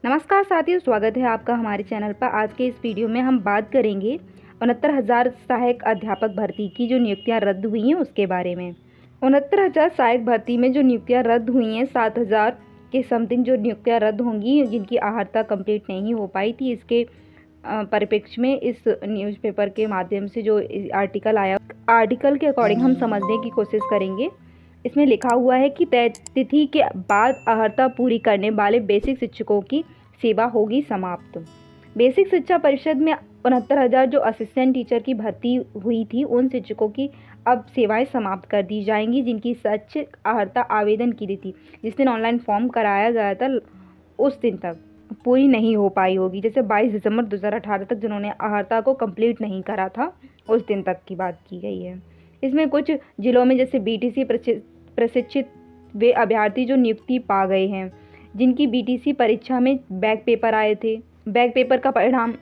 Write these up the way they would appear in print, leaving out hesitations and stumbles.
नमस्कार साथियों, स्वागत है आपका हमारे चैनल पर। आज के इस वीडियो में हम बात करेंगे 69,000 सहायक अध्यापक भर्ती की जो नियुक्तियां रद्द हुई हैं उसके बारे में। 69,000 सहायक भर्ती में जो नियुक्तियां रद्द हुई हैं, 7,000 के समथिंग जो नियुक्तियां रद्द होंगी जिनकी आहर्ता कंप्लीट नहीं हो पाई थी। इसके परिप्रेक्ष्य में इस न्यूज़पेपर के माध्यम से जो आर्टिकल आया, आर्टिकल के अकॉर्डिंग हम समझने की कोशिश करेंगे। इसमें लिखा हुआ है कि तय तिथि के बाद अर्हता पूरी करने वाले बेसिक शिक्षकों की सेवा होगी समाप्त। बेसिक शिक्षा परिषद में 69,000 जो असिस्टेंट टीचर की भर्ती हुई थी, उन शिक्षकों की अब सेवाएं समाप्त कर दी जाएंगी जिनकी शैक्षिक अर्हता आवेदन की थी, जिस दिन ऑनलाइन फॉर्म कराया गया था उस दिन तक पूरी नहीं हो पाई होगी। जैसे 22 दिसंबर 2018 तक जिन्होंने अर्हता को कंप्लीट नहीं करा था, उस दिन तक की बात की गई है। इसमें कुछ जिलों में जैसे बीटीसी प्रशिक्षित वे अभ्यर्थी जो नियुक्ति पा गए हैं, जिनकी बीटीसी परीक्षा में बैक पेपर आए थे। बैक पेपर का परिणाम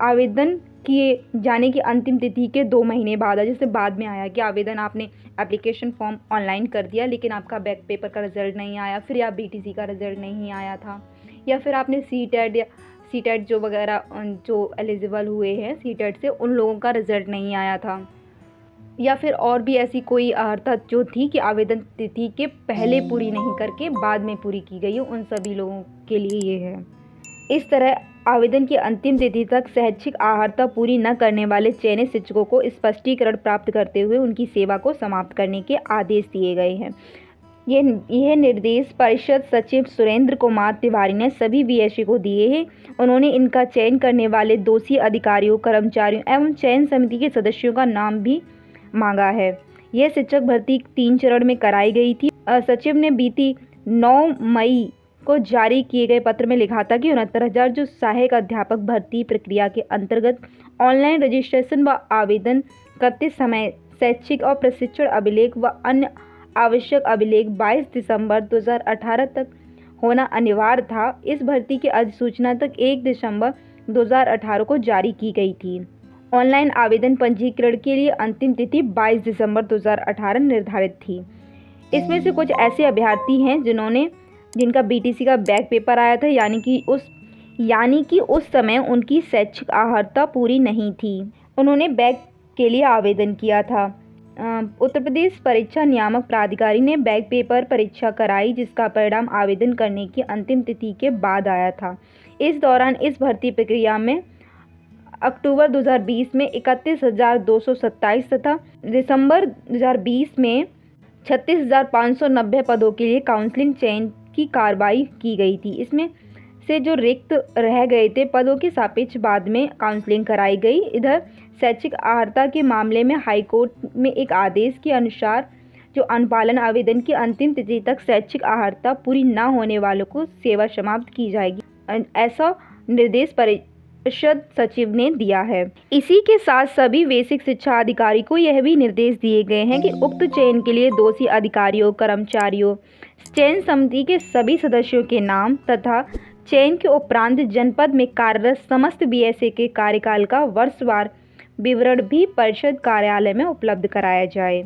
आवेदन किए जाने की अंतिम तिथि के 2 महीने बाद है। जैसे बाद में आया कि आवेदन आपने एप्लीकेशन फॉर्म ऑनलाइन कर दिया, लेकिन आपका बैक पेपर का रिजल्ट नहीं आया, फिर या बीटीसी का रिजल्ट नहीं आया था, या फिर आपने सीटेट जो वगैरह जो एलिजिबल हुए हैं सीटेट से, उन लोगों का रिजल्ट नहीं आया था, या फिर और भी ऐसी कोई अर्हता जो थी कि आवेदन तिथि के पहले पूरी नहीं करके बाद में पूरी की गई हो, उन सभी लोगों के लिए ये है। इस तरह आवेदन की अंतिम तिथि तक शैक्षिक अर्हता पूरी न करने वाले चयनित शिक्षकों को स्पष्टीकरण प्राप्त करते हुए उनकी सेवा को समाप्त करने के आदेश दिए गए हैं। यह निर्देश परिषद सचिव सुरेंद्र कुमार तिवारी ने सभी बीएससी को दिए हैं। उन्होंने इनका चयन करने वाले दोषी अधिकारियों, कर्मचारियों एवं चयन समिति के सदस्यों का नाम भी मांगा है। यह शिक्षक भर्ती 3 चरण में कराई गई थी। सचिव ने बीती 9 मई को जारी किए गए पत्र में लिखा था कि 69,000 जो सहायक अध्यापक भर्ती प्रक्रिया के अंतर्गत ऑनलाइन रजिस्ट्रेशन व आवेदन करते समय शैक्षिक और प्रशिक्षण अभिलेख व अन्य आवश्यक अभिलेख 22 दिसंबर 2018 तक होना अनिवार्य था। इस भर्ती की अधिसूचना तक 1 दिसंबर 2018 को जारी की गई थी। ऑनलाइन आवेदन पंजीकरण के लिए अंतिम तिथि 22 दिसंबर 2018 निर्धारित थी। इसमें से कुछ ऐसे अभ्यर्थी हैं जिनका बीटीसी का बैक पेपर आया था, यानी कि उस समय उनकी शैक्षिक अर्हता पूरी नहीं थी, उन्होंने बैक के लिए आवेदन किया था। उत्तर प्रदेश परीक्षा नियामक प्राधिकारी ने बैक पेपर परीक्षा कराई, जिसका परिणाम आवेदन करने की अंतिम तिथि के बाद आया था। इस दौरान इस भर्ती प्रक्रिया में अक्टूबर 2020 में 31,227 तथा दिसंबर 2020 में 36,590 पदों के लिए काउंसलिंग चयन की कार्रवाई की गई थी। इसमें से जो रिक्त रह गए थे पदों के सापेक्ष बाद में काउंसलिंग कराई गई। इधर शैक्षिक अर्हता के मामले में हाईकोर्ट में एक आदेश के अनुसार जो अनुपालन आवेदन की अंतिम तिथि तक शैक्षिक अर्हता पूरी न होने वालों को सेवा समाप्त की जाएगी, ऐसा निर्देश परिषद सचिव ने दिया है। इसी के साथ सभी बेसिक शिक्षा अधिकारी को यह भी निर्देश दिए गए हैं कि उक्त चयन के लिए दोषी अधिकारियों, कर्मचारियों, चयन समिति के सभी सदस्यों के नाम तथा चयन के उपरांत जनपद में कार्यरत समस्त बीएसए के कार्यकाल का वर्षवार विवरण भी परिषद कार्यालय में उपलब्ध कराया जाए।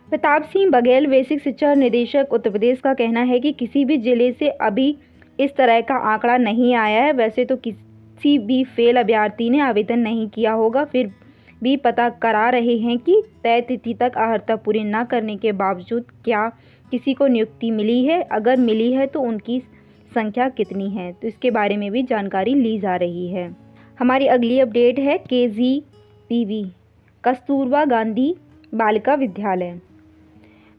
प्रताप सिंह बघेल, बेसिक शिक्षा निदेशक, उत्तर प्रदेश का कहना है कि किसी भी जिले से अभी इस तरह का आंकड़ा नहीं आया है। वैसे तो किसी भी फेल अभ्यर्थी ने आवेदन नहीं किया होगा, फिर भी पता करा रहे हैं कि तय तिथि तक अर्हता पूरी न करने के बावजूद क्या किसी को नियुक्ति मिली है, अगर मिली है तो उनकी संख्या कितनी है, तो इसके बारे में भी जानकारी ली जा रही है। हमारी अगली अपडेट है केजीपीवी कस्तूरबा गांधी बालिका विद्यालय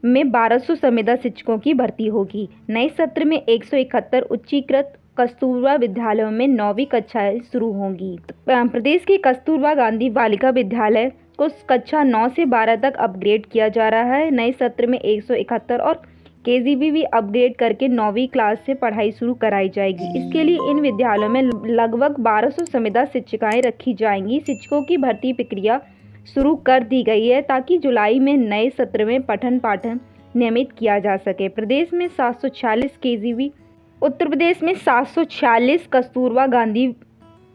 में 1200 संविदा शिक्षकों की भर्ती होगी। नए सत्र में 171 उच्चीकृत कस्तूरबा विद्यालयों में 9वीं कक्षाएं शुरू होंगी। प्रदेश के कस्तूरबा गांधी बालिका विद्यालय को कक्षा 9 से 12 तक अपग्रेड किया जा रहा है। नए सत्र में 171 और केजीबी अपग्रेड करके 9वीं क्लास से पढ़ाई शुरू कराई जाएगी। इसके लिए इन विद्यालयों में लगभग 1200 संविदा शिक्षिकाएं रखी जाएंगी। शिक्षकों की भर्ती प्रक्रिया शुरू कर दी गई है ताकि जुलाई में नए सत्र में पठन पाठन नियमित किया जा सके। प्रदेश में 746 केजीबी, उत्तर प्रदेश में 746 कस्तूरबा गांधी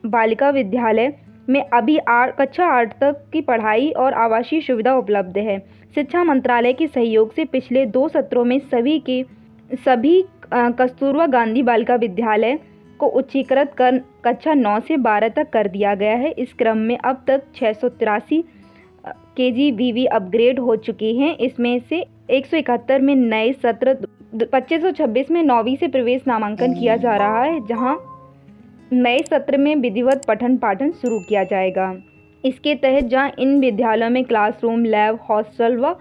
बालिका विद्यालय में अभी कक्षा 8 तक की पढ़ाई और आवासीय सुविधा उपलब्ध है। शिक्षा मंत्रालय के सहयोग से पिछले 2 सत्रों में सभी कस्तूरबा गांधी बालिका विद्यालय को उच्चीकृत कर कक्षा 9 से 12 तक कर दिया गया है। इस क्रम में अब तक 683 KGBV अपग्रेड हो चुके हैं। इसमें से 171 में नए सत्र, 2526 में 9वीं से प्रवेश नामांकन किया जा रहा है, जहां नए सत्र में विधिवत पठन पाठन शुरू किया जाएगा। इसके तहत जहां इन विद्यालयों में क्लासरूम, लैब, हॉस्टल व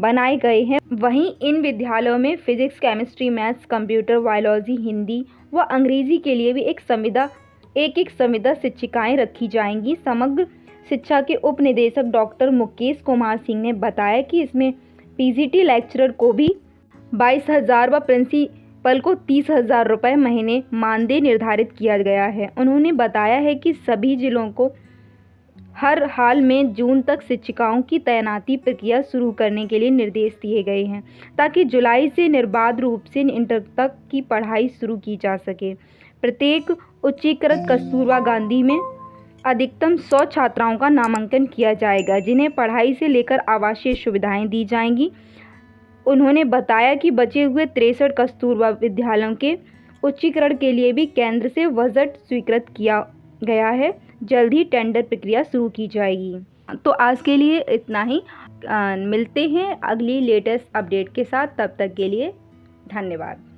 बनाए गए हैं, वहीं इन विद्यालयों में physics, chemistry, maths, computer, biology, Hindi व अंग्रेजी के लिए भी एक संविदा शिक्षिकाएं रखी जाएंगी। समग्र शिक्षा के उप निदेशक डॉक्टर मुकेश कुमार सिंह ने बताया कि इसमें PGT लेक्चरर को भी 22,000 व प्रिंसिपल को 30,000 रुपये महीने मानदेय निर्धारित किया गया है। उन्होंने बताया है कि सभी जिलों को हर हाल में जून तक शिक्षिकाओं की तैनाती प्रक्रिया शुरू करने के लिए निर्देश दिए गए हैं, ताकि जुलाई से निर्बाध रूप से इंटर तक की पढ़ाई शुरू की जा सके। प्रत्येक उच्चीकृत कस्तूरबा गांधी में अधिकतम 100 छात्राओं का नामांकन किया जाएगा, जिन्हें पढ़ाई से लेकर आवासीय सुविधाएं दी जाएंगी। उन्होंने बताया कि बचे हुए 63 कस्तूरबा विद्यालयों के उच्चीकरण के लिए भी केंद्र से बजट स्वीकृत किया गया है। जल्द ही टेंडर प्रक्रिया शुरू की जाएगी। तो आज के लिए इतना ही। मिलते हैं अगली लेटेस्ट अपडेट के साथ। तब तक के लिए धन्यवाद।